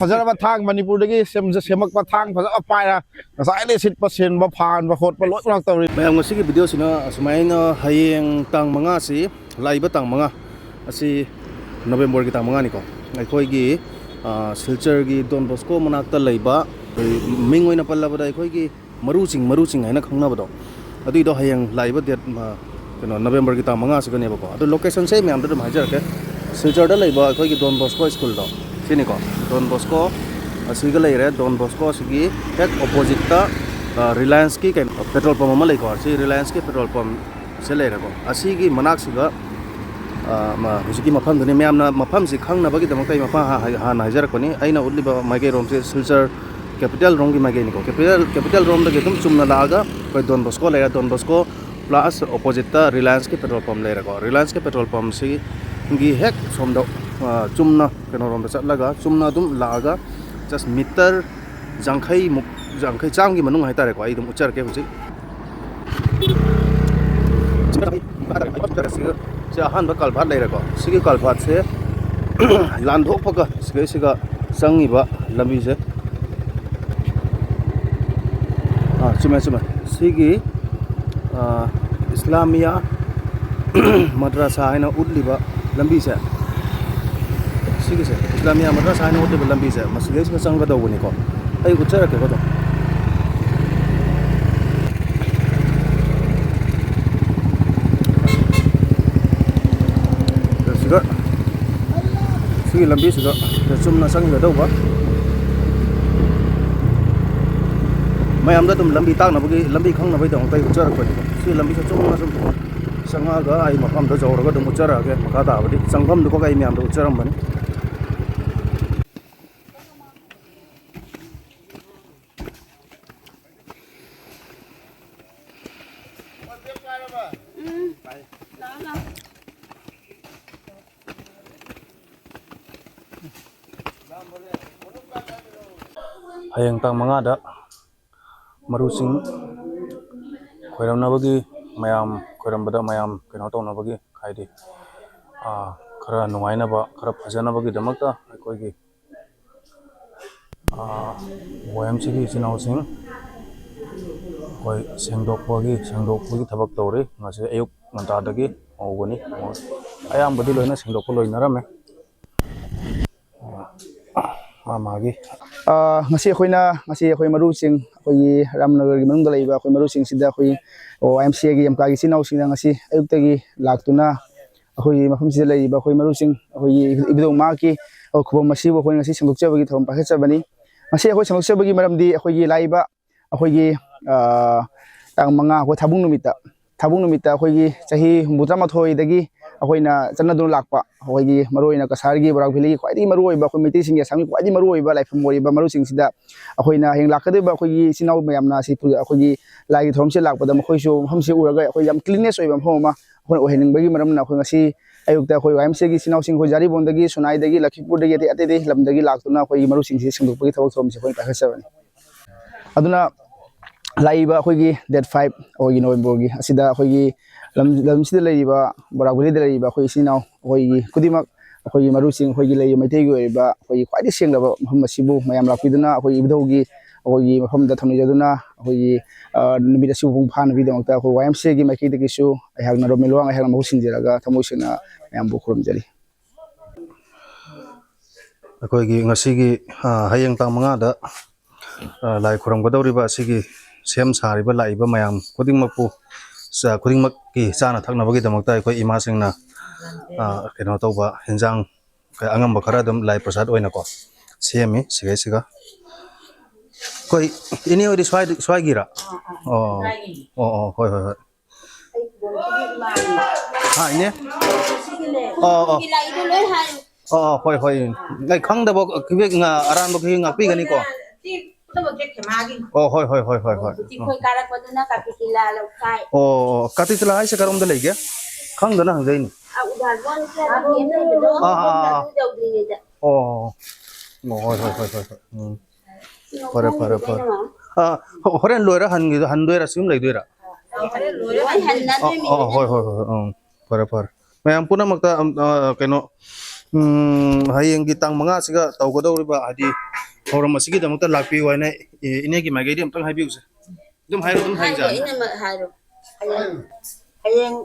ꯐꯖꯔꯕ ꯊꯥꯡ ꯃꯅꯤꯄꯨꯔꯗꯒꯤ ꯁꯦꯝꯃꯛꯄ ꯊꯥꯡ ꯐꯖꯕ ꯄꯥꯏꯔ ꯉꯁꯥꯏꯗꯩ ꯁꯤꯠꯄ ꯁꯦꯟꯕ ꯐꯥꯟꯕ ꯈꯣꯠꯄ ꯂꯣꯏꯅꯃꯛ ꯇꯧꯔꯤ ꯃꯌꯥꯝ ꯉꯁꯤꯒꯤ ꯚꯤꯗꯤꯑꯣꯁꯤꯅ ꯑꯁꯨꯃꯥꯏꯅ ꯍꯌꯦꯡ ꯇꯥꯡ 5ꯁꯤ ꯂꯥꯛꯏꯕ ꯇꯥꯡ 5 ꯑꯁꯤ ꯅꯕꯦꯝꯕꯔꯒꯤ ꯇꯥꯡ 5ꯅꯤꯀꯣ ꯑꯩꯈꯣꯏꯒꯤ ꯁꯤꯜꯆꯔꯒꯤ ꯗꯣꯟ ꯕꯣꯁꯀꯣ ꯃꯅꯥꯛꯇ ꯂꯩꯕ ꯃꯤꯡ ꯑꯣꯏꯅ ꯄꯜꯂꯕꯗ ꯑꯩꯈꯣꯏꯒꯤ ꯃꯔꯨ ꯆꯤꯡ ꯍꯥꯏꯅ ꯈꯪꯅꯕꯗꯣ ꯑꯗꯨꯏꯗꯣ ꯍꯌꯦꯡ ꯂꯥꯛꯏꯕ ꯗꯦꯠ ꯀꯩꯅꯣ ꯅꯕꯦꯝꯕꯔꯒꯤ ꯇꯥꯡ 5 ꯑꯗꯣ ꯂꯣꯀꯦꯁꯟꯁꯦ ꯃꯌꯥꯝꯗ ꯑꯗꯨꯝ ꯍꯥꯏꯖꯔꯛꯀꯦ ꯁꯤꯜꯆꯔꯗ ꯂꯩꯕ ꯑꯩꯈꯣꯏꯒꯤ ꯗꯣꯟ ꯕꯣꯁꯀꯣ ꯁ꯭ꯀꯨꯜꯗꯣ ꯁꯤꯅꯤꯀꯣ ꯗꯣꯟ ꯕꯣꯁꯀꯣ ꯑꯁꯤꯒ ꯂꯩꯔꯦ ꯗꯣꯟ ꯕꯣꯁꯀꯣ ꯑꯁꯤꯒꯤ ꯍꯦꯛ ꯑꯣꯄꯣꯖꯤꯠꯇ ꯔꯤꯂꯥꯌꯟꯁꯀꯤ ꯀꯩꯅꯣ ꯄꯦꯇ꯭ꯔꯣꯜ ꯄꯝ ꯑꯃ ꯂꯩꯀꯣ ꯁꯤ ꯔꯤꯂꯥꯌꯟꯁꯀꯤ ꯄꯦꯇ꯭ꯔꯣꯜ ꯄꯝ ꯁꯦ ꯂꯩꯔꯦꯀꯣ ꯑꯁꯤꯒꯤ ꯃꯅꯥꯛꯁꯤꯗ ꯍꯧꯖꯤꯛꯀꯤ ꯃꯐꯝꯗꯨꯅꯤ ꯃꯌꯥꯝꯅ ꯃꯐꯝꯁꯤ ꯈꯪꯅꯕꯒꯤꯗꯃꯛꯇ ꯑꯩ ꯃꯐꯝ ꯍꯥꯟꯅ ꯍꯥꯏꯖꯔꯛꯄꯅꯤ ꯑꯩꯅ ꯎꯠꯂꯤꯕ ꯃꯥꯏꯀꯩꯔꯣꯝꯁꯦ ꯁꯤꯜꯆꯔ ꯀꯦꯄꯤꯇꯦꯜ ꯔꯣꯝꯒꯤ ꯃꯥꯏꯀꯩꯅꯤꯀꯣ ꯀꯦꯄꯤꯇꯦꯜ ꯔꯣꯝꯗꯒꯤ ꯑꯗꯨꯝ ꯆꯨꯝꯅ ꯂꯥꯛꯑꯒ ꯑꯩꯈꯣꯏ ꯗꯣꯟ ꯕꯣꯁꯀꯣ ꯂꯩꯔꯦ ꯗꯣꯟ ꯕꯣꯁꯀꯣ ꯄ꯭ꯂꯁ ꯑꯣꯄꯣꯖꯤꯠꯇ ꯔꯤꯂꯥꯌꯟꯁꯀꯤ ꯄꯦꯇ꯭ꯔꯣꯜ ꯄꯝ ꯂꯩꯔꯦꯀꯣ ꯔꯤꯂꯥꯌꯟꯁꯀꯤ ꯄꯦꯇ꯭ꯔꯣꯜ ꯄꯝꯁꯤꯒꯤ ꯍꯦꯛ ꯁꯣꯝꯗ ꯆꯨꯝꯅ ꯀꯩꯅꯣꯔꯣꯝꯗ ꯆꯠꯂꯒ ꯆꯨꯝꯅ ꯑꯗꯨꯝ ꯂꯥꯛꯑꯒ ꯖꯁ ꯃꯤꯇꯔ ꯌꯥꯡꯈꯩ ꯆꯥꯝꯒꯤ ꯃꯅꯨꯡ ꯍꯥꯏꯇꯥꯔꯦꯀꯣ ꯑꯩ ꯑꯗꯨꯝ ꯎꯠꯆꯔꯛꯀꯦ ꯍꯧꯖꯤꯛ ꯁꯤ ꯑꯍꯥꯟꯕ ꯀꯜꯚꯥꯠ ꯂꯩꯔꯦꯀꯣ ꯁꯤꯒꯤ ꯀꯜꯚꯥꯠꯁꯦ ꯂꯥꯟꯊꯣꯛꯄꯒ ꯁꯤꯒ ꯆꯪꯉꯤꯕ ꯂꯝꯕꯤꯁꯦ ꯆꯨꯝꯃꯦ ꯁꯤꯒꯤ ꯏꯁꯂꯥꯃꯤꯌꯥ ꯃꯗ꯭ꯔꯁꯥ ꯍꯥꯏꯅ ꯎꯠꯂꯤꯕ ꯂꯝꯕꯤꯁꯦ ꯁꯤꯒꯤꯁꯦ ꯏꯁꯂꯥꯃꯤꯌꯥ ꯃꯗ꯭ꯔꯁꯥ ꯍꯥꯏꯅ ꯎꯠꯂꯤꯕ ꯂꯝꯕꯤꯁꯦ ꯃꯁꯤꯗꯩꯁꯤꯗ ꯆꯪꯒꯗꯧꯕꯅꯤꯀꯣ ꯑꯩ ꯎꯠꯆꯔꯛꯀꯦꯀꯣ ꯑꯗꯨꯝ ꯁꯤꯒꯤ ꯂꯝꯕꯤꯁꯤꯗ ꯆꯨꯝꯅ ꯆꯪꯒꯗꯧꯕ ꯃꯌꯥꯝꯗ ꯑꯗꯨꯝ ꯂꯝꯕꯤ ꯇꯥꯛꯅꯕꯒꯤ ꯂꯝꯕꯤ ꯈꯪꯅꯕꯒꯤꯗꯃꯛꯇ ꯑꯩ ꯎꯠꯆꯔꯛꯄꯅꯤꯀꯣ ꯁꯤ ꯂꯝꯕꯤꯁꯦ ꯆꯨꯝꯅ ꯁꯨꯝ ꯆꯪꯉꯛꯑꯒ ꯑꯩ ꯃꯐꯝꯗ ꯌꯧꯔꯒ ꯑꯗꯨꯝ ꯎꯠꯆꯔꯛꯑꯒꯦ ꯃꯈꯥ ꯇꯥꯕꯗꯤ ꯆꯪꯐꯝꯗꯨꯀꯣ ꯑꯩ ꯃꯌꯥꯝꯗ ꯎꯠꯆꯔꯝꯕꯅꯤ ꯍꯌꯦꯡ ꯇꯥꯡ 5ꯗ ꯃꯔꯨ ꯆꯤꯡ ꯈꯣꯏꯔꯝꯅꯕꯒꯤ ꯃꯌꯥꯝ ꯈꯣꯏꯔꯝꯕꯗ ꯃꯌꯥꯝ ꯀꯩꯅꯣ ꯇꯧꯅꯕꯒꯤ ꯍꯥꯏꯗꯤ ꯈꯔ ꯅꯨꯡꯉꯥꯏꯅꯕ ꯈꯔ ꯐꯖꯅꯕꯒꯤꯗꯃꯛꯇ ꯑꯩꯈꯣꯏꯒꯤ YMCAꯒꯤ ꯏꯆꯤꯜ ꯏꯅꯥꯎꯁꯤꯡ ꯑꯩꯈꯣই ꯁꯦꯡꯗꯣꯛꯄꯒꯤ ꯊꯕꯛ ꯇꯧꯔꯤ ꯉꯁꯤ ꯑꯌꯨꯛ ꯉꯟꯇꯥꯗꯒꯤ ꯍꯧꯒꯅꯤ ꯑꯌꯥꯝꯕꯗꯤ ꯂꯣꯏꯅ ꯁꯦꯡꯗꯣꯛꯄ ꯂꯣꯏꯅꯔꯝꯃꯦ ꯃꯥꯒꯤ ꯉꯁꯤ ꯑꯩꯈꯣꯏ ꯃꯔꯨ ꯆꯤꯡ ꯑꯩꯈꯣꯏꯒꯤ ꯔꯥꯝꯅꯒꯔꯒꯤ ꯃꯅꯨꯡꯗ ꯂꯩꯕ ꯑꯩꯈꯣꯏ ꯃꯔꯨ ꯆꯤꯡꯁꯤꯗ ꯑꯩꯈꯣꯏ YMCAꯒꯤ ꯌꯝꯀꯥꯒꯤ ꯏꯆꯤꯜ ꯏꯅꯥꯎꯁꯤꯡꯅ ꯉꯁꯤ ꯑꯌꯨꯛꯇꯒꯤ ꯂꯥꯛꯇꯨꯅ ꯑꯩꯈꯣꯏꯒꯤ ꯃꯐꯝꯁꯤꯗ ꯂꯩꯔꯤꯕ ꯑꯩꯈꯣꯏ ꯃꯔꯨ ꯆꯤꯡ ꯑꯩꯈꯣꯏꯒꯤ ꯏꯕꯨꯙꯧ ꯃꯍꯥꯛꯀꯤ ꯈꯨꯕꯝ ꯑꯁꯤꯕꯨ ꯑꯩꯈꯣꯏ ꯉꯁꯤ ꯁꯦꯡꯗꯣꯛꯆꯕꯒꯤ ꯊꯧꯔꯝ ꯄꯥꯏꯈꯠꯆꯕꯅꯤ ꯉꯁꯤ ꯑꯩꯈꯣꯏ ꯁꯦꯡꯗꯣꯛꯆꯕꯒꯤ ꯃꯔꯝꯗꯤ ꯑꯩꯈꯣꯏꯒꯤ ꯂꯥꯛꯏꯕ ꯑꯩꯈꯣꯏꯒꯤ ꯇꯥꯡ 5 ꯑꯩꯈꯣꯏ ꯊꯥꯕꯨꯡ ꯅꯨꯃꯤꯠꯇ ꯑꯩꯈꯣꯏꯒꯤ ꯆꯍꯤ 63ꯗꯒꯤ ꯑꯩꯈꯣꯏꯅ ꯆꯠꯅꯗꯨꯅ ꯂꯥꯛꯄ ꯑꯩꯈꯣꯏꯒꯤ ꯃꯔꯨꯑꯣꯏꯅ ꯀꯁꯥꯔꯒꯤ ꯕꯣꯔꯥꯛ ꯚꯦꯂꯤꯒꯤ ꯈ꯭ꯋꯥꯏꯗꯒꯤ ꯃꯔꯨꯑꯣꯏꯕ ꯑꯩꯈꯣꯏ ꯃꯩꯇꯩꯁꯤꯡꯒꯤ ꯑꯁꯥꯝꯒꯤ ꯈ꯭ꯋꯥꯏꯗꯒꯤ ꯃꯔꯨꯑꯣꯏꯕ ꯂꯥꯏꯐꯝ ꯑꯣꯏꯔꯤꯕ ꯃꯔꯨꯁꯤꯡꯁꯤꯗ ꯑꯩꯈꯣꯏꯅ ꯍꯌꯦꯡ ꯂꯥꯛꯀꯗꯧꯔꯤꯕ ꯑꯩꯈꯣꯏꯒꯤ ꯏꯆꯤꯜ ꯏꯅꯥꯎ ꯃꯌꯥꯝꯅ ꯑꯩꯈꯣꯏꯒꯤ ꯂꯥꯏꯒꯤ ꯊꯧꯔꯝꯁꯦ ꯂꯥꯛꯄꯗ ꯃꯈꯣꯏꯁꯨ ꯃꯐꯝꯁꯤ ꯎꯔꯒ ꯑꯩꯈꯣꯏ ꯌꯥꯝ ꯀ꯭ꯂꯤꯟꯅꯦꯁ ꯑꯣꯏꯕ ꯃꯐꯝ ꯑꯃ ꯑꯩꯈꯣꯏꯅ ꯑꯣꯏꯍꯟꯅꯤꯡꯕꯒꯤ ꯃꯔꯝꯅ ꯑꯩꯈꯣই ꯉꯁꯤ ꯑꯌꯨꯛꯇ ꯑꯩꯈꯣꯏ YMCAꯒꯤ ꯏꯆꯤꯜ ꯏꯅꯥꯎꯁꯤꯡ ꯑꯩꯈꯣꯏ ꯖꯥꯔꯤꯕꯣꯟꯗꯒꯤ ꯁꯨꯅꯥꯏꯗꯒꯤ ꯂꯛꯈꯤꯄꯨꯔꯗꯒꯤ ꯑꯇꯩ ꯂꯝꯗꯒꯤ ꯂꯥꯛꯇꯨꯅ ꯑꯩꯈꯣꯏꯒꯤ ꯃꯔꯨꯁꯤꯡꯁꯤ ꯁꯦꯡꯗꯣꯛꯄꯒꯤ ꯊꯕꯛ ꯊꯧꯔꯝꯁꯤ ꯑꯩꯈꯣꯏꯅ ꯄꯥꯏꯈꯠꯆꯕꯅꯤ ꯑꯗꯨꯅ ꯂꯥꯛꯏꯕ ꯑꯩꯈꯣꯏꯒꯤ ꯗꯦꯠ 5 ꯑꯩꯈꯣꯏꯒꯤ ꯅꯕꯦꯝꯕꯔꯒꯤ ꯑꯁꯤꯗ ꯑꯩꯈꯣꯏꯒꯤ ꯂꯝꯁꯤꯗ ꯂꯩꯔꯤꯕ ꯕꯣꯔꯥꯛ ꯚꯦꯂꯤꯗ ꯂꯩꯔꯤꯕ ꯑꯩꯈꯣꯏ ꯏꯆꯤꯜ ꯏꯅꯥꯎ ꯑꯩꯈꯣꯏꯒꯤ ꯈꯨꯗꯤꯡꯃꯛ ꯑꯩꯈꯣꯏꯒꯤ ꯃꯔꯨꯁꯤꯡ ꯑꯩꯈꯣꯏꯒꯤ ꯂꯩꯔꯤꯕ ꯃꯩꯇꯩꯒꯤ ꯑꯣꯏꯔꯤꯕ ꯑꯩꯈꯣꯏꯒꯤ ꯈ꯭ꯋꯥꯏꯗꯒꯤ ꯁꯦꯡꯂꯕ ꯃꯐꯝ ꯑꯁꯤꯕꯨ ꯃꯌꯥꯝ ꯂꯥꯛꯄꯤꯗꯨꯅ ꯑꯩꯈꯣꯏ ꯏꯕꯨꯙꯧꯒꯤ ꯑꯩꯈꯣꯏꯒꯤ ꯃꯐꯝꯗ ꯊꯧꯅꯤꯖꯗꯨꯅ ꯑꯩꯈꯣꯏꯒꯤ ꯅꯨꯃꯤꯠ ꯑꯁꯤꯕꯨ ꯃꯄꯨꯡ ꯐꯥꯅꯕꯒꯤꯗꯃꯛꯇ ꯑꯩꯈꯣꯏ YMCAꯒꯤ ꯃꯥꯏꯀꯩꯗꯒꯤꯁꯨ ꯑꯩꯍꯥꯛꯅ ꯔꯣꯃꯦꯜꯋꯥꯡ ꯑꯩꯍꯥꯛꯅ ꯃꯍꯨꯠ ꯁꯤꯟꯖꯔꯒ ꯊꯃꯣꯏ ꯁꯦꯡꯅ ꯃꯌꯥꯝꯕꯨ ꯈꯨꯔꯨꯝꯖꯔꯤ ꯑꯩꯈꯣꯏꯒꯤ ꯉꯁꯤꯒꯤ ꯍꯌꯦꯡ ꯇꯥꯡ 5ꯗ ꯂꯥꯏ ꯈꯨꯔꯝꯒꯗꯧꯔꯤꯕ ꯑꯁꯤꯒꯤ ꯁꯦꯝ ꯁꯥꯔꯤꯕ ꯂꯥꯛꯏꯕ ꯃꯌꯥꯝ ꯈꯨꯗꯤꯡꯃꯛꯀꯤ ꯆꯥꯅ ꯊꯛꯅꯕꯒꯤꯗꯃꯛꯇ ꯑꯩꯈꯣꯏ ꯏꯃꯥꯁꯤꯡꯅ ꯀꯩꯅꯣ ꯇꯧꯕ ꯍꯦꯟꯖꯥꯡ ꯑꯉꯝꯕ ꯈꯔ ꯑꯗꯨꯝ ꯂꯥꯏ ꯄ꯭ꯔꯁꯥꯗ ꯑꯣꯏꯅꯀꯣ ꯁꯦꯝꯃꯤ ꯁꯤꯒꯩꯁꯤꯒ ꯑꯩꯈꯣꯏ ꯏꯅꯦ ꯍꯣꯏꯗꯤ ꯁ꯭ꯋꯥꯏꯒꯤꯔꯥ ꯍꯣꯏ ꯏꯅꯦ ꯍꯣꯏ ꯑꯩ ꯈꯪꯗꯕ ꯑꯔꯥꯟꯕ ꯉꯥꯛꯄꯤꯒꯅꯤꯀꯣ ꯍꯣꯏ ꯀꯥꯇꯤꯇꯤꯂꯥ ꯍꯥꯏꯁꯦ ꯀꯔꯣꯝꯗ ꯂꯩꯒꯦ ꯈꯪꯗꯅ ꯍꯪꯖꯩꯅꯤ ꯍꯣꯏ ꯐꯔꯦ ꯍꯣꯔꯦꯟ ꯂꯣꯏꯔ ꯍꯟꯗꯣꯏꯔꯥ ꯁꯤꯒꯨꯝ ꯂꯩꯗꯣꯏꯔꯥ ꯍꯣꯏ ꯐꯔꯦ ꯃꯌꯥꯝ ꯄꯨꯝꯅꯃꯛꯇ ꯀꯩꯅꯣ hayeng ki tang manga siga tawgadawriba adi thoram asigi damakta lakpi waina inegi magedi amtang haibiuse dum haija ina ma hairo hayeng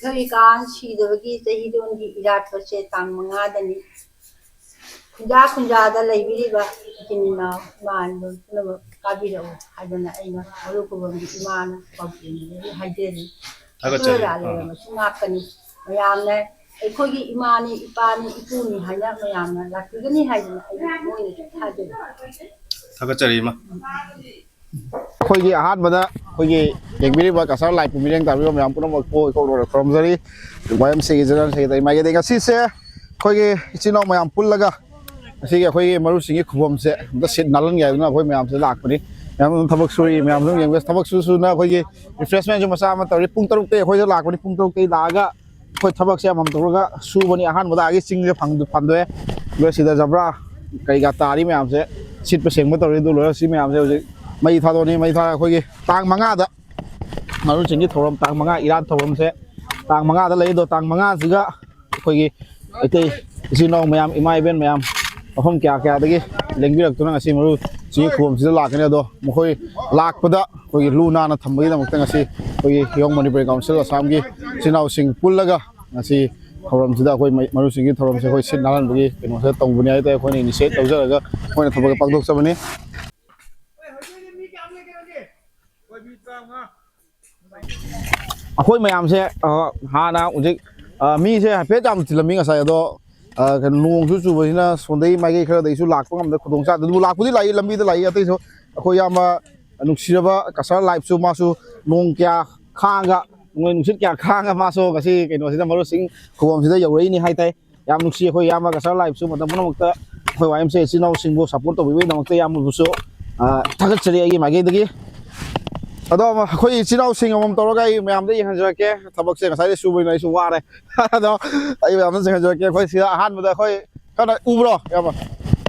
thoi kan sidabagi tahi dongi irat pache tang manga dani khunja da leiriba kinina man don na kabiro hadana aina maru ko bongi imana pabini haideri thagachari ma sungakani mayamne eikhoigi imani ipani ipuni haina mayamna lakigani haidana ai moine thajeri thagachari ma khoi ahat bada khoi ekbiri ba kasar lai pumireng tabi mayam puno ko ko from jari YMCA general secretary mai ge ngasi se khoi ichino mayam pullaga asi ge khoi maru singi khubom se da sit nalan ga na khoi mayam se lak pani yam thabak suri mayam jong yeng thabak su na khoi refreshment ju masa ma tari pung taruk te khoi lak pani pung taruk te laga khoi thabak se mam toga su bani ahan bada agi sing je phang do lo sida jabra kai ga tari mayam se sit pa seng ma tori du lo si mayam se mai tha do ni mai tha khoi tang manga da maru ching gi thoram tang manga iran thoram se tang manga da lei do tang manga siga khoi Meitei sino mayam imai ben mayam ahom kya dagi lengbi rak tuna ngasi maru chi khom sida lakane do mkhoi lakpada khoi luna na thambai da mukta ngasi khoi Young Manipuri Council Assam gi sinau sing pullaga ngasi thoram sida khoi maru sing gi thoram se khoi sit nalan bagi keno se tong bunia te khoi ni initiate tawjaraga khoi na thabak pakdok sabani akhoi mayam se hana ujik mi se hape jam tilami ngasai do kan nong su basina sondai mai ge khara dei su lak pangam da khudong cha du lak pudi lai lambi da lai atai so akhoi yama nuksiraba kasar live su masu nong kya khanga ngoi nuksit kya khanga maso kasi keno sida maru sing khobom sida yawrei ni hai tai yam nuksi akhoi yama kasar live su matam punamakta akhoi YMCA sinau singbo support to wi namakta yam bu so thagat chari agi mage dagi ado khoi sinau sing amam toroga mayam dai hanjake thabak se ngasai su bai nai su ware ado ai mayam se hanjake khoi sida han bada khoi kana ubro yama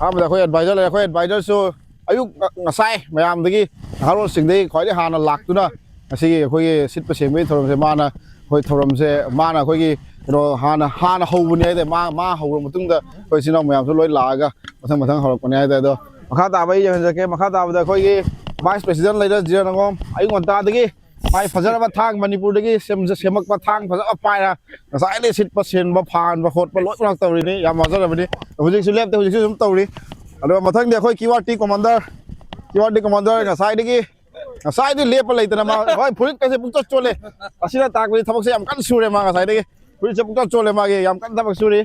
amda khoi advisor le khoi advisor su ayuk ngasai mayam dagi haron sing dai khoi hana laktuna asi khoi sit pa seng bai thoram se mana khoi thoram se mana khoi ro hana hobuni ai de ma hobro mutung da khoi sinau mayam su loi laga mathang horok pani ai da do makha ta bai hanjake makha ta bada khoi Vice President leader Jiranangom ayung onta dagi mai phajara ba thang Manipur dagi semak ba thang phajara pai ra sai le sit pa sen ba phan ba khot ba loi nak tawri ni yam mazara bani hujik su lep te hujik su tawri ado mathang de khoi QRT commander nga sai di lep lai tana ma hoi pulit ka se pukta chole asina tak bi thabak se yam kan sure ma nga sai dagi pulit se pukta chole ma ge yam kan thabak sure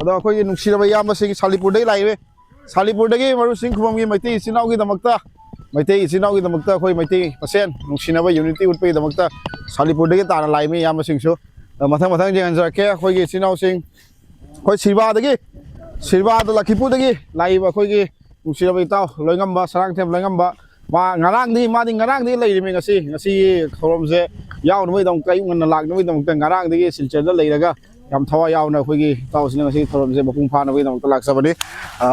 ado khoi nuksira ba yam se salipur dai lai we salipur dagi maru sing khumam gi Meitei sinau gi damakta Meitei sinau gi damakta khoi Meitei pasen nuksinaba unity utpai damakta salipur dagi tana lai me yam sing su mathang jeng anjar ke khoi gi sinau sing khoi sirba da lakipu dagi lai ba khoi gi nuksinaba itau loingam ba sarang them loingam ba ma ngarang di lai ri me ngasi thorom se yaw noi dong kai ngan lak noi dong tang ngarang dagi Silchar da lai raga yam thawa yaw na khoi gi taw sin ngasi thorom se bapung pha na bai dong lak sabani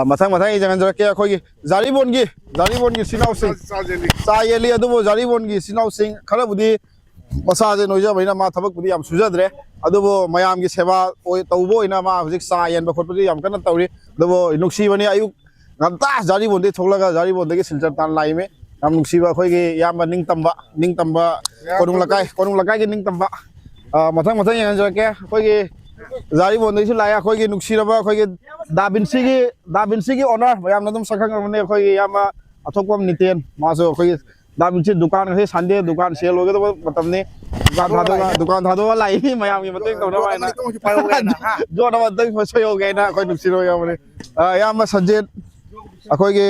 mathang jeng anjar ke khoi gi jaribon gi sinau sing sa yeli adu jaribon gi sinau sing khara budi masa je noija baina ma thabak budi yam sujadre adu mayam gi seba oi tawbo ina ma hujik sa yen ba khot budi yam kan tawri adu nuksi bani ayuk nganta jaribon de thoglaga jaribon de gi Silchar tan lai me yam nuksi ba khoi gi yam ba ning tamba konung lakai gi ning tamba mathang yang ja ke khoi gi jaribon de su laya khoi gi nuksi ra ba khoi gi dabinsi gi honor yam na dum sakhang ne khoi gi yam athokpam niten maso khoi dabinsi dukan he sande dukan sel loge to matam ne dukan thado lai hi mayam gi mateng to na na jo na mateng phosoyo ge na khoi nuksi ro yam ne yam sanjet akhoi gi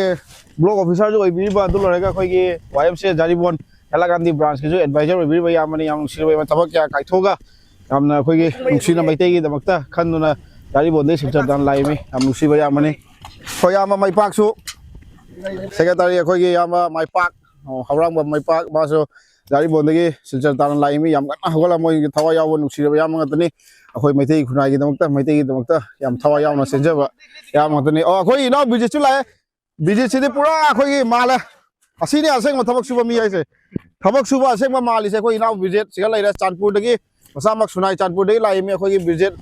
block officer jo bi ba du lorega khoi gi YMCA jaribon Helagandi branch ki jo advisor bi ba yam ne yam nuksi ro ba tabak ya kai thoga yamna khoi gi nuksi na Meitei gi damakta khanuna jaribon de Silchar dan lai me yam nuksi ba yam ne khoi yam mai pak su secretary khoi gi yam mai pak haurang ba mai pak ba so jaribon de gi Silchar dan lai me yam kan hola moi gi thawa yaw nuksi ba yam ngatani akhoi Meitei khunai gi damakta yam thawa yaw na senja ba yam ngatani khoi no bije chu lai bije chi de pura khoi gi mala asini aseng ma thabak suba mi ai se thabak suba aseng ma mali se khoi na bije siga lai ra Chanpur de gi ꯃꯁꯥꯃꯛ ꯁꯨꯅꯥꯏ ꯆꯥꯟꯄꯨꯔꯗꯒꯤ ꯂꯥꯛꯏꯃꯤ ꯑꯩꯈꯣꯏꯒꯤ budget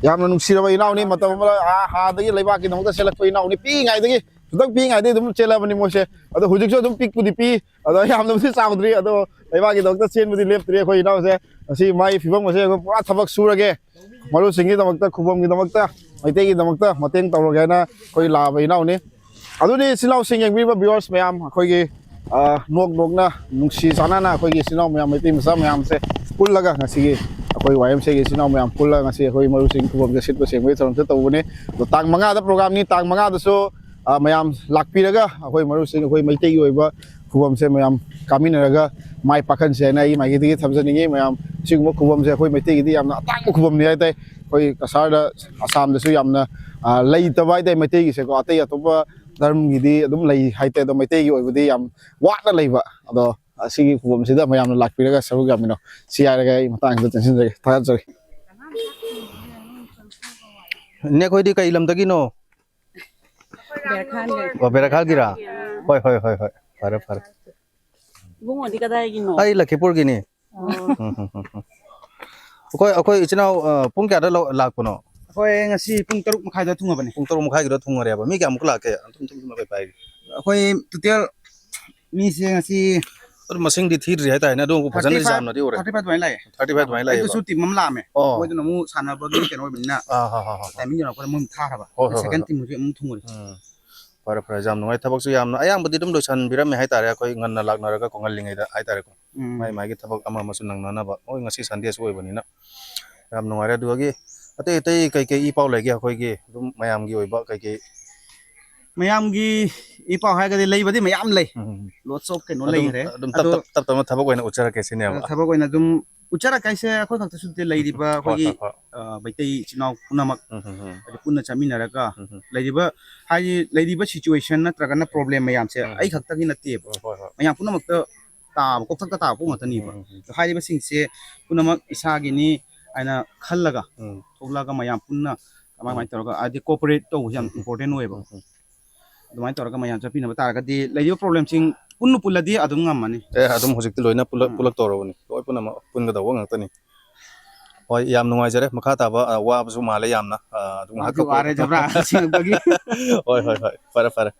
ꯌꯥꯝꯅ ꯅꯨꯡꯁꯤꯔꯕ ꯏꯅꯥꯎꯅꯤ ꯃꯇꯝ ꯑꯃꯗ ꯍꯥꯗꯒꯤ ꯂꯩꯕꯥꯛꯀꯤꯗꯃꯛꯇ ꯆꯦꯜꯂꯛꯄ ꯏꯅꯥꯎꯅꯤ ꯄꯤꯛꯏꯉꯩꯗꯒꯤ ꯈꯤꯇꯪ ꯄꯤꯛꯏꯉꯩꯗꯒꯤ ꯑꯗꯨꯝ ꯆꯦꯜꯂꯕꯅꯤ ꯃꯣꯏꯁꯦ ꯑꯗꯣ ꯍꯧꯖꯤꯛꯁꯨ ꯑꯗꯨꯝ ꯄꯤꯛꯄꯨꯗꯤ ꯄꯤ ꯑꯗꯣ ꯌꯥꯝꯅꯕꯨꯗꯤ ꯆꯥꯎꯗ꯭ꯔꯤ ꯑꯗꯣ ꯂꯩꯕꯥꯛꯀꯤꯗꯃꯛꯇ ꯆꯦꯟꯕꯗꯤ ꯂꯦꯞꯇ꯭ꯔꯤ ꯑꯩꯈꯣꯏ ꯏꯅꯥꯎꯁꯦ ꯉꯁꯤ ꯃꯥꯒꯤ ꯐꯤꯕꯝ ꯑꯁꯦ ꯑꯩꯈꯣꯏ ꯄꯨꯔꯥ ꯊꯕꯛ ꯁꯨꯔꯒꯦ ꯃꯔꯨꯞꯁꯤꯡꯒꯤꯗꯃꯛꯇ ꯈꯨꯕꯝꯒꯤꯗꯃꯛꯇ ꯃꯩꯇꯩꯒꯤꯗꯃꯛꯇ ꯃꯇꯦꯡ ꯇꯧꯔꯒꯦ ꯍꯥꯏꯅ ꯑꯩꯈꯣꯏ ꯂꯥꯛꯑꯕ ꯏꯅꯥꯎꯅꯤ ꯑꯗꯨꯅꯤ ꯏꯆꯤꯜ ꯏꯅꯥꯎꯁꯤꯡ ꯌꯦꯡꯕꯤꯔꯤꯕ ꯚꯤꯎꯋꯔꯁ ꯃꯌꯥꯝ ꯑꯩꯈꯣꯏꯒꯤ ꯅꯣꯛ ꯅꯣꯛꯅ ꯅꯨꯡꯁꯤ ꯆꯥꯟꯅꯅ ꯑꯩꯈꯣꯏꯒꯤ ꯏꯆꯤꯜ ꯏꯅꯥꯎ ꯃꯌꯥꯝ ꯃꯩꯇꯩ ꯃꯆꯥ ꯃꯌꯥꯝꯁꯦ ꯄꯨꯜꯂꯒ ꯉꯁꯤꯒꯤ ꯑꯩꯈꯣꯏ YMCAꯒꯤ ꯏꯆꯤꯜ ꯏꯅꯥꯎ ꯃꯌꯥꯝ ꯄꯨꯜꯂꯒ ꯉꯁꯤ ꯑꯩꯈꯣꯏ ꯃꯔꯨꯞꯁꯤꯡ ꯈꯨꯕꯝꯁꯦ ꯁꯤꯠꯄ ꯁꯦꯡꯕꯒꯤ ꯊꯧꯔꯝꯁꯦ ꯇꯧꯕꯅꯤ ꯑꯗꯣ ꯇꯥꯡ 5ꯗ ꯄ꯭ꯔꯣꯒ꯭ꯔꯥꯝꯅꯤ ꯇꯥꯡ 5ꯗꯁꯨ ꯃꯌꯥꯝ ꯂꯥꯛꯄꯤꯔꯒ ꯑꯩꯈꯣꯏ ꯃꯔꯨꯞꯁꯤꯡ ꯑꯩꯈꯣꯏ ꯃꯩꯇꯩꯒꯤ ꯑꯣꯏꯕ ꯈꯨꯕꯝꯁꯦ ꯃꯌꯥꯝ ꯀꯥꯃꯤꯟꯅꯔꯒ ꯃꯥꯏ ꯄꯥꯛꯍꯟꯁꯦ ꯍꯥꯏꯅ ꯑꯩ ꯃꯥꯏꯀꯩꯗꯒꯤ ꯊꯝꯖꯅꯤꯡꯉꯤ ꯃꯌꯥꯝ ꯁꯤꯒꯨꯝꯕ ꯈꯨꯕꯝꯁꯦ ꯑꯩꯈꯣꯏ ꯃꯩꯇꯩꯒꯤꯗꯤ ꯌꯥꯝꯅ ꯑꯇꯥꯡꯕ ꯈꯨꯕꯝꯅꯤ ꯍꯥꯏꯇꯥꯔꯦ ꯑꯩꯈꯣꯏ ꯀꯁꯥꯔꯗ ꯑꯁꯥꯝꯗꯁꯨ ꯌꯥꯝꯅ ꯂꯩꯇꯕ ꯍꯥꯏꯇꯥꯔꯦ ꯃꯩꯇꯩꯒꯤꯁꯦꯀꯣ ꯑꯇꯩ ꯑꯇꯣꯞꯄ ꯙꯔꯃꯒꯤꯗꯤ ꯑꯗꯨꯝ ꯂꯩ ꯍꯥꯏꯇꯥꯔꯦ ꯑꯗꯣ ꯃꯩꯇꯩꯒꯤ ꯑꯣꯏꯕꯗꯤ ꯌꯥꯝ ꯋꯥꯠꯅ ꯂꯩꯕ ꯑꯗꯣ ꯑꯁꯤꯒꯤ ꯈꯨꯕꯝꯁꯤꯗ ꯃꯌꯥꯝꯅ ꯂꯥꯛꯄꯤꯔꯒ ꯁꯔꯨꯛ ꯌꯥꯃꯤꯟꯅꯧ ꯁꯤ ꯍꯥꯏꯔꯒ ꯑꯩ ꯃꯇꯥꯡꯁꯤꯗ ꯇꯦꯟꯁꯤꯟꯖꯒꯦ ꯊꯥꯒꯠꯆꯔꯤ ꯏꯅꯦ ꯈꯣꯏꯗꯤ ꯀꯩ ꯂꯝꯗꯒꯤꯅꯣ ꯕꯦꯔꯈꯥꯜꯒꯤꯔꯥ ꯍꯣꯏ ꯍꯣꯏ ꯍꯣꯏ ꯍꯣꯏ ꯐꯔꯦ ꯐꯔꯦ ꯏꯕꯨꯡꯉꯣꯗꯤ ꯀꯗꯥꯏꯒꯤꯅꯣ ꯑꯩ ꯂꯛꯈꯤꯄꯨꯔꯒꯤꯅꯤ ꯑꯩꯈꯣꯏ ꯏꯆꯤꯜ ꯏꯅꯥꯎ ꯄꯨꯡ ꯀꯌꯥꯗ ꯂꯥꯛꯄꯅꯣ ꯑꯩꯈꯣꯏ ꯉꯁꯤ ꯄꯨꯡ 3 ꯃꯈꯥꯏꯗ ꯊꯨꯡꯉꯕꯅꯤ ꯄꯨꯡ 3 ꯃꯈꯥꯏꯒꯤꯗ ꯊꯨꯡꯉꯔꯦꯕ ꯃꯤ ꯀꯌꯥꯃꯨꯛ ꯂꯥꯛꯀꯦ ꯑꯩꯈꯣꯏ ꯇꯣꯇꯦꯜ ꯃꯤꯁꯦ ꯉꯁꯤ ꯑꯗꯨ ꯃꯁꯤꯡꯗꯤ ꯊꯤꯗ꯭ꯔꯤ ꯍꯥꯏꯇꯥꯔꯦꯅꯦ ꯑꯗꯨ ꯐꯖꯅ ꯌꯥꯝꯅꯗꯤ ꯑꯣꯏꯔꯦ 35 ꯑꯗꯨꯃꯥꯏꯅ ꯂꯥꯛꯑꯦ 35 ꯑꯗꯨꯃꯥꯏꯅ ꯂꯥꯛꯑꯦꯕ ꯑꯩꯗꯨꯁꯨ ꯇꯤꯝ ꯑꯃ ꯂꯥꯛꯑꯝꯃꯦ ꯑꯣ ꯃꯣꯏꯗꯨꯅ ꯑꯃꯨꯛ ꯁꯥꯟꯅꯕꯒꯤ ꯀꯩꯅꯣ ꯑꯣꯏꯕꯅꯤꯅ ꯇꯥꯏꯃꯤꯡ ꯌꯧꯔꯛꯄꯗ ꯃꯣꯏ ꯊꯥꯈ꯭ꯔꯕ ꯁꯦꯀꯦꯟ ꯇꯤꯝꯁꯨ ꯑꯃꯨꯛ ꯊꯨꯡꯉꯨꯔꯤ ꯐꯔꯦ ꯐꯔꯦ ꯌꯥꯝ ꯅꯨꯡꯉꯥꯏ ꯊꯕꯛꯁꯨ ꯌꯥꯝꯅ ꯑꯌꯥꯝꯕꯗꯤ ꯑꯗꯨꯝ ꯂꯣꯏꯁꯟꯕꯤꯔꯝꯃꯦ ꯍꯥꯏꯇꯥꯔꯦ ꯑꯩꯈꯣꯏ ꯉꯟꯅ ꯂꯥꯛꯅꯔꯒ ꯉꯜꯂꯤꯉꯩꯗ ꯍꯥꯏꯇꯥꯔꯦꯀꯣ ꯃꯥꯏ ꯃꯥꯒꯤ ꯊꯕꯛ ꯑꯃ ꯑꯃꯁꯨ ꯅꯪꯅꯅꯕ ꯍꯣꯏ ꯉꯁꯤ ꯁꯟꯗꯦꯁꯨ ꯑꯣꯏꯕꯅꯤꯅ ꯌꯥꯝ ꯅꯨꯡꯉꯥꯏꯔꯦ ꯑꯗꯨꯒꯤ ꯑꯇꯩ ꯑꯇꯩ ꯀꯩꯀꯩ ꯏ ꯄꯥꯎ ꯂꯩꯒꯦ ꯑꯩꯈꯣꯏꯒꯤ ꯑꯗꯨꯝ ꯃꯌꯥꯝꯒꯤ ꯑꯣꯏꯕ ꯀꯩꯀꯩ ꯃꯌꯥꯝꯒꯤ ꯏ ꯄꯥꯎ ꯍꯥꯏꯔꯒꯗꯤ ꯂꯩꯕꯗꯤ ꯃꯌꯥꯝ ꯂꯩ ꯂꯣꯠꯁ ꯑꯣꯐ ꯀꯩꯅꯣ ꯂꯩꯈ꯭ꯔꯦ ꯑꯗꯨꯝ ꯑꯗꯣ ꯇꯞ ꯇꯞꯅ ꯊꯕꯛ ꯑꯣꯏꯅ ꯎꯠꯆꯔꯛꯀꯦ ꯁꯤꯅꯦꯕ ꯊꯕꯛ ꯑꯣꯏꯅ ꯑꯗꯨꯝ ꯎꯠꯆꯔꯛꯀꯦ ꯍꯥꯏꯁꯦ ꯑꯩꯈꯣꯏ ꯈꯛꯇꯁꯨ ꯅꯠꯇꯦ ꯂꯩꯔꯤꯕ ꯍꯣꯏ ꯑꯩꯈꯣꯏꯒꯤ ꯍꯣꯏ ꯍꯣꯏ ꯃꯩꯇꯩ ꯏꯆꯤꯜ ꯏꯅꯥꯎ ꯄꯨꯝꯅꯃꯛ ꯍꯥꯏꯗꯤ ꯄꯨꯟꯅ ꯆꯠꯃꯤꯟꯅꯔꯒ ꯂꯩꯔꯤꯕ ꯍꯥꯏꯗꯤ ꯂꯩꯔꯤꯕ ꯁꯤꯆꯨꯋꯦꯁꯟ ꯅꯠꯇ꯭ꯔꯒꯅ ꯄ꯭ꯔꯣꯕ꯭ꯂꯦꯝ ꯃꯌꯥꯝꯁꯦ ꯑꯩ ꯈꯛꯇꯒꯤ ꯅꯠꯇꯦꯕ ꯍꯣꯏ ꯍꯣꯏ ꯃꯌꯥꯝ ꯄꯨꯝꯅꯃꯛꯇ ꯇꯥꯕ ꯀꯣꯛꯊꯛꯇ ꯇꯥꯕ ꯄꯣꯠ ꯉꯥꯛꯇꯅꯦꯕ ꯍꯥꯏꯔꯤꯕꯁꯤꯡꯁꯦ ꯄꯨꯝꯅꯃꯛ ꯏꯁꯥꯒꯤꯅꯤ ꯍꯥꯏꯅ ꯈꯜꯂꯒ ꯊꯣꯛꯂꯛꯑꯒ ꯃꯌꯥꯝ ꯄꯨꯟꯅ ꯀꯃꯥꯏꯅ ꯇꯧꯔꯒ ꯍꯥꯏꯗꯤ ꯀooperate ꯇꯧꯕꯁꯦ ꯌꯥꯝ ꯏꯝꯄꯣꯔꯇꯦꯟ ꯑꯣꯏꯌꯦꯕ ꯑꯗꯨꯃꯥꯏꯅ ꯇꯧꯔꯒ ꯃꯌꯥꯝ ꯆꯠꯄꯤꯅꯕ ꯇꯥꯔꯒꯗꯤ ꯂꯩꯔꯤꯕ ꯄ꯭ꯔꯣꯕ꯭ꯂꯦꯝꯁꯤꯡ ꯄꯨꯜꯂꯗꯤ ꯑꯗꯨꯝ ꯉꯝꯃꯅꯤ ꯑꯗꯨꯝ ꯍꯧꯖꯤꯛꯇꯤ ꯂꯣꯏꯅ ꯄꯨꯜꯂꯛꯇꯧꯔꯕꯅꯤ ꯂꯣꯏ ꯄꯨꯟꯅꯃꯛ ꯄꯨꯟꯒꯗꯧꯕ ꯉꯥꯛꯇꯅꯤ ꯍꯣꯏ ꯌꯥꯝ ꯅꯨꯡꯉꯥꯏꯖꯔꯦ ꯃꯈꯥ ꯇꯥꯕ ꯋꯥꯕꯁꯨ ꯃꯥꯜꯂꯦ ꯌꯥꯝꯅ ꯑꯗꯨꯝ ꯉꯥꯏꯍꯥꯛ ꯋꯥꯔꯦ ꯖꯕ꯭ꯔꯥ ꯁꯤꯡꯉꯛꯄꯒꯤ ꯍꯣꯏ ꯍꯣꯏ ꯍꯣꯏ ꯐꯔꯦ ꯐꯔꯦ